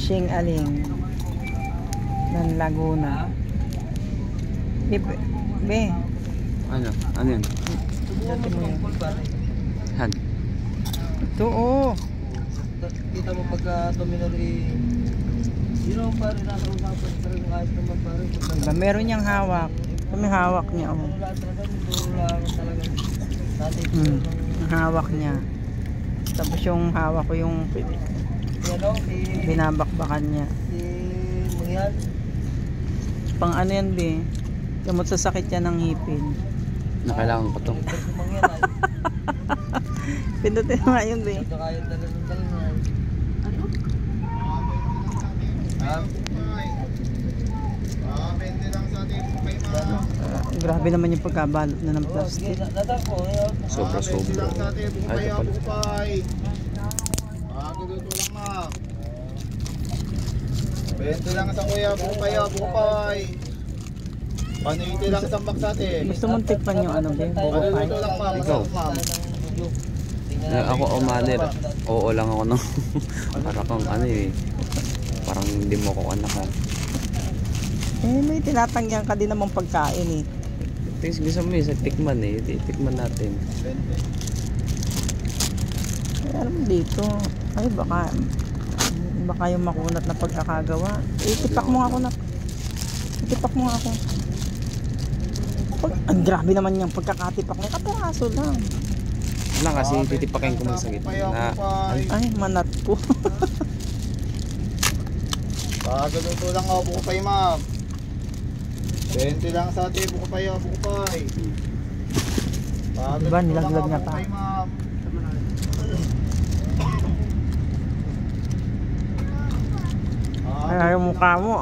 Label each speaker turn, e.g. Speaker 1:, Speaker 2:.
Speaker 1: Shing Aling ng Laguna. Be.
Speaker 2: Ano? Ano yun?
Speaker 1: Dati mo yun.
Speaker 2: Han.
Speaker 1: Ito oh.
Speaker 3: Kita mo pagka dominor yun pa rin nasa usapan talagang ayos naman pa rin.
Speaker 1: Diba, meron niyang hawak. Kami hawak niya oh. Ang hawak niya. Tapos yung hawak ko yung binabakbakan niya. Pang ano yan be? Gamot sa sakit yan ng ngipin.
Speaker 2: Nakailangan ko to.
Speaker 1: Pindutin mo nga yun be. Grabe naman yung pagkabalot na ng plastic.
Speaker 2: Sobra-sobra. Ay, ito pala.
Speaker 4: Dito lang na. 20 lang sa kuya, bukupay. Panuiti lang sa baksate.
Speaker 1: Gusto mong tikpan yung ano be? Bukupay?
Speaker 4: Dito lang ma'am.
Speaker 2: Ikaw. Ako umaner. Oo lang ako no. Para kang ano eh. Parang hindi mo ko anak ko.
Speaker 1: Eh may tinatanggihan ka din namang pagkain eh.
Speaker 2: Gusto mo yun sa tikman eh. Tikman natin.
Speaker 1: Eh, alam mo dito. Ay baka yung makunat na pagkakagawa. Itipak mo nga ako na. Itipak mo nga ako. Ang grabe naman yung pagkakatipak mo. Kapiraso lang.
Speaker 2: Lang kasi titipakin ko sa gitna na
Speaker 1: Ay manat po.
Speaker 4: Dito lang ako, bukupay ma'am. 20 lang sa atin, bukupay.
Speaker 1: Diba nilaglag niya pa. Ay yung mukha mo.